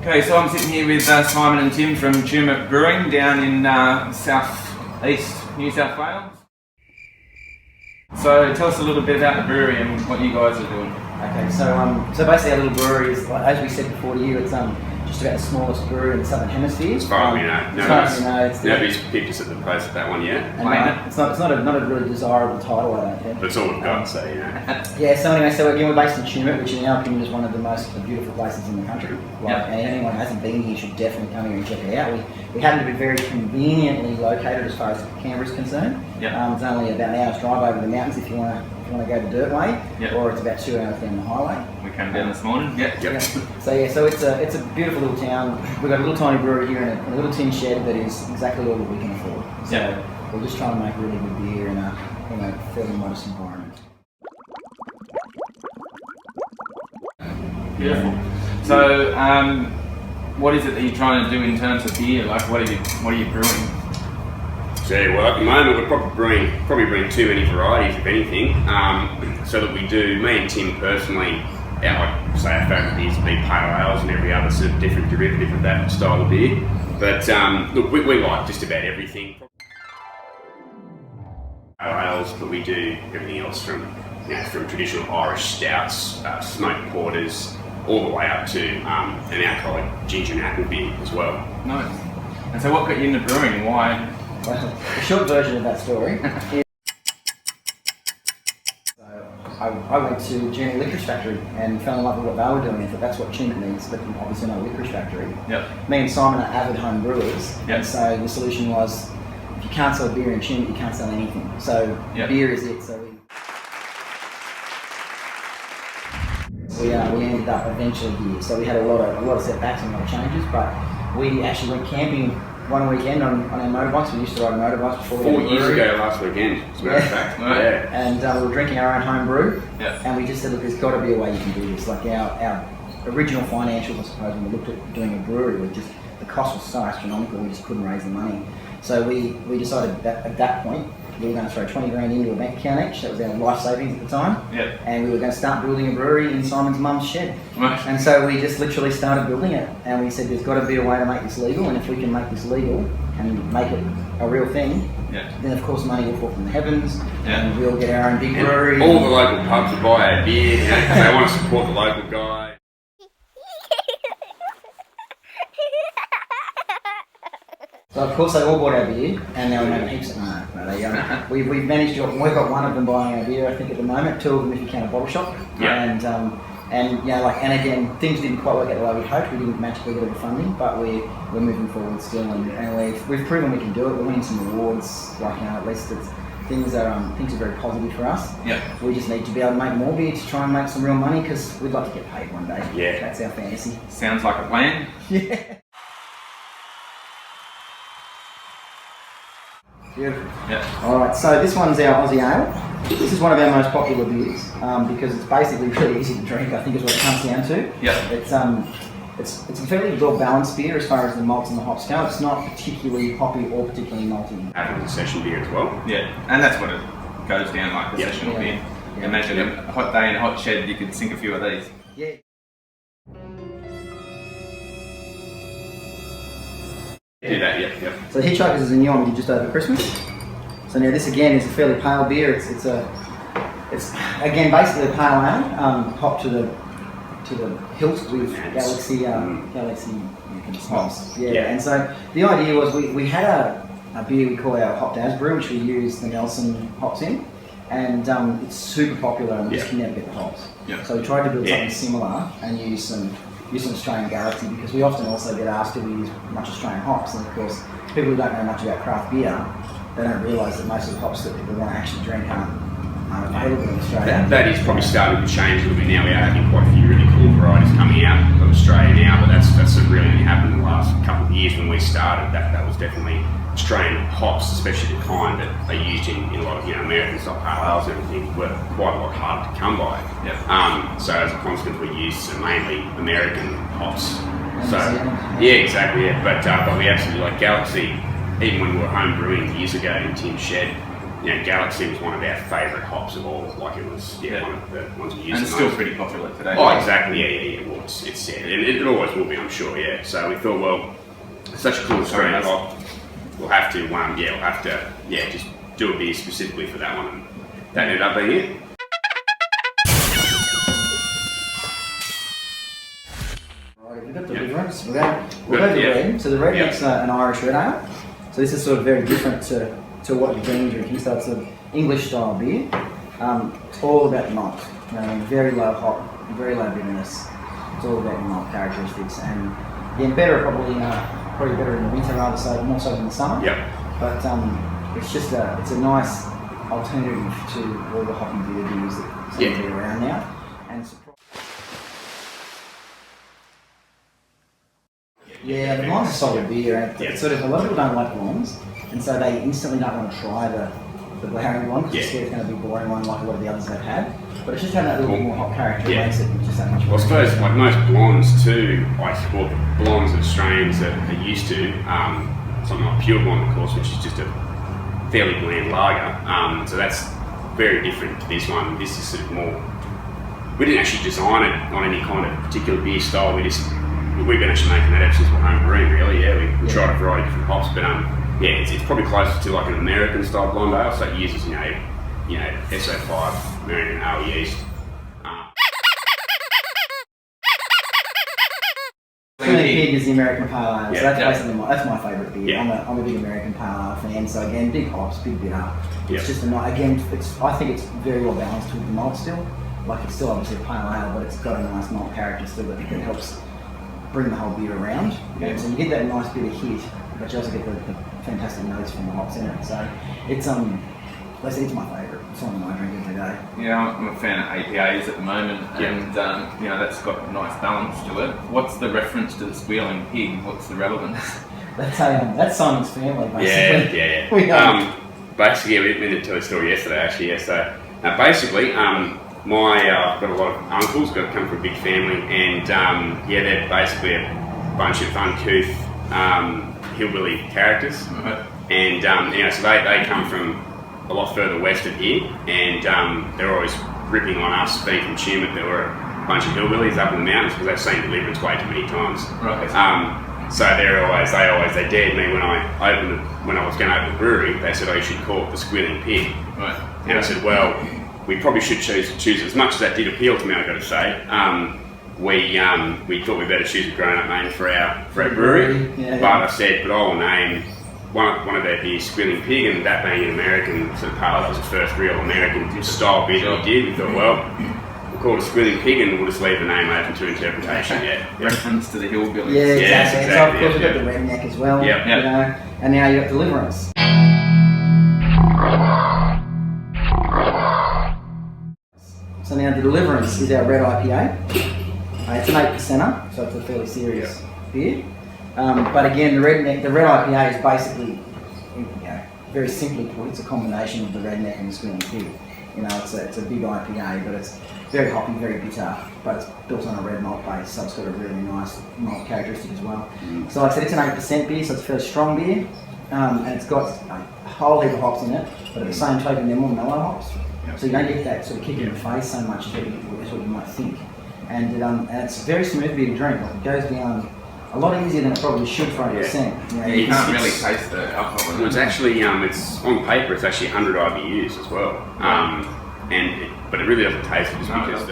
Okay, so I'm sitting here with Simon and Tim from Tumut Brewing down in south-east New South Wales. So tell us a little bit about the brewery and what you guys are doing. Okay, so basically our little brewery is, as we said before to you, it's just about the smallest brewery in the Southern Hemisphere. As far as we know. Nobody's picked us at the place at that one yet. It's not a really desirable title, I don't think. That's all we've got, so Yeah, so anyway, so again we're based in Tumut, which in our opinion is one of the most beautiful places in the country. And anyone who hasn't been here should definitely come here and check it out. We happen to be very conveniently located as far as Canberra is concerned. It's only about an hour's drive over the mountains if you want to go the dirt way, or it's about 2 hours down the highway. We came down this morning. So it's a beautiful little town. We've got a little tiny brewery here in a little tin shed that is exactly all that we can afford. So we're just trying to make really good beer in a fairly modest environment. Beautiful. So, what is it that you're trying to do in terms of beer? Like, what are you brewing? So, well, at the moment we're probably brewing too many varieties of anything. So that we do, me and Tim personally, our favourite beers would be pale ales and every other sort of different derivative of that style of beer. But look, we like just about everything. Pale ales, but we do everything else from traditional Irish stouts, smoked porters, all the way up to an alcoholic ginger and apple beer as well. Nice. And so what got you into brewing? Why? Well, the short version of that story is I went to Journey Licorice Factory and fell in love with what they were doing. I thought that's what Tumut needs, but obviously not a licorice factory. Me and Simon are avid home brewers, and so the solution was, if you can't sell beer in Tumut, you can't sell anything. So beer is it. So we ended up eventually here. So we had a lot of setbacks and a lot of changes, but we actually went camping one weekend on our motorbikes. We used to ride motorbikes before. 4 years ago last weekend, as a matter of fact. And we were drinking our own home brew, and we just said, look, there's got to be a way you can do this. Like our original financials, I suppose, when we looked at doing a brewery, the cost was so astronomical, we just couldn't raise the money. So we decided that at that point, we were going to throw 20 grand into a bank account each. That was our life savings at the time. And we were going to start building a brewery in Simon's mum's shed. And so we just literally started building it. And we said, there's got to be a way to make this legal. And if we can make this legal and make it a real thing, then of course money will fall from the heavens. And we'll get our own big brewery. All the local pubs will buy our beer because they want to support the local guy. So of course they all bought our beer, and they were making heaps of money. We've managed to. We've got one of them buying our beer, I think, at the moment. 2 of them, if you count a bottle shop. And again, things didn't quite work out the way we hoped. We didn't magically get all the funding, but we're moving forward still, and we've proven we can do it. We're winning some awards. At least things are very positive for us. We just need to be able to make more beer to try and make some real money, because we'd like to get paid one day. That's our fantasy. Sounds like a plan. Beautiful. Alright, so this one's our Aussie Ale. This is one of our most popular beers because it's basically really easy to drink, I think is what it comes down to. It's a fairly well balanced beer as far as the malts and the hops go. It's not particularly hoppy or particularly malty. Having a session beer as well. And that's what it goes down like, the sessional beer. Imagine a hot day in a hot shed, you could sink a few of these. Do that, So Hitchhikers is a new one we did just over Christmas. So now this again is a fairly pale beer. It's again basically a pale ale, hopped to the hilt with Galaxy hops. And so the idea was we had a beer we call our Hopped As Brew, which we use the Nelson hops in, and it's super popular and we just can never get the hops. So we tried to build something similar and use some Australian Galaxy, because we often also get asked if we use much Australian hops, and of course people who don't know much about craft beer, they don't realise that most of the hops that people want to actually drink aren't available in Australia. That is probably starting to change a little bit now. We are having quite a few really cool varieties coming out of Australia now, but that's really only happened in the last couple of years. When we started, that was definitely Australian hops, especially the kind that are used in a lot of American style pale ales and everything, were quite a lot harder to come by. So as a consequence, we use mainly American hops. But we absolutely like Galaxy. Even when we were home brewing years ago in Tim's shed, Galaxy was one of our favourite hops of all. Like it was, one of the ones we used. And it's still pretty popular today. Oh, exactly. Yeah. Well, it's and it always will be, I'm sure. Yeah. So we thought, well, it's such a cool Australian hop. We'll have to, just do a beer specifically for that one, and that ended up being it. Right, we've got the Deliverance. We'll go to the red. So the redneck's an Irish red ale. So this is sort of very different to what you've been drinking. So it's an English style beer. It's all about the malt. Very low hop, very low bitterness. It's all about the malt characteristics, and again, probably better in the winter rather so more so than the summer. Yep. But it's just it's a nice alternative to all the hoppy bitter beers that seem to be around now. And the blonde's a solid beer, and it's sort of a lot of people don't like blondes, and so they instantly don't want to try the flowering one because they're scared it's going to be a boring one like a lot of the others they've had. But it's just having that little bit more hop character makes it just that much more. Well, I suppose like most blondes too, blondes and strains that are used to, something like pure blonde of course, which is just a fairly bland lager. So that's very different to this one. This is sort of more, we didn't actually design it on any kind of particular beer style, we've been actually making that ever since we're home brewing really, we tried a variety of different hops, but it's probably closer to like an American style blonde ale, so it uses, SO5 American ale yeast. Pig is the American pale ale, so that's basically that's my favourite beer. I'm a big American pale ale fan, so again, big hops, big bitter. It's just I think it's very well balanced with the malt still. Like it's still obviously a pale ale, but it's got a nice malt character still that helps bring the whole beer around. So you get that nice bit of hit, but you also get the fantastic notes from the hops in it. So it's it's my favourite. It's one I drink every day. Yeah, I'm a fan of APAs at the moment, and that's got a nice balance to it. What's the reference to the squealing pig? What's the relevance? That's Simon's family, basically. Yeah. Basically, we did tell a story yesterday, actually. Yeah, so basically, I've got a lot of uncles, come from a big family, and they're basically a bunch of uncouth hillbilly characters, and so they come from a lot further west of here, and they're always ripping on us, being from Tumut. There were a bunch of hillbillies up in the mountains because they've seen Deliverance way too many times. Right. So they dared me when I was going to open the brewery. They said, "Oh, you should call it the Squealing Pig." Right. And I said, "Well, we probably should choose as much as that did appeal to me. I've got to say, we thought we better choose a grown-up name for our brewery. But I said, but I will name one of their beers Squealing Pig, and that being an American sort of pale, that was the first real American style beer that we did. We thought, well, we'll call it Squealing Pig, and we'll just leave the name open to interpretation. Reference to the hillbillies. Yeah, exactly. So of course we've got the redneck as well. And now you've got Deliverance. So now the Deliverance is our red IPA. It's an 8%er, so it's a fairly serious beer. But again, the red IPA is basically, very simply put, it's a combination of the redneck and the Squealing Pig. It's a big IPA, but it's very hoppy, very bitter, but it's built on a red malt base, so it's got a really nice malt characteristic as well. So like I said, it's an 8% beer, so it's a fairly strong beer, and it's got a whole heap of hops in it, but at the same token, they're more mellow hops. So you don't get that sort of kick in the face so much as what you might think. And it's a very smooth beer to drink. Like it goes down a lot easier than it probably should for 8%. You can't really taste the alcohol. It's actually, it's on paper, it's actually 100 IBUs as well. But it really doesn't taste it just because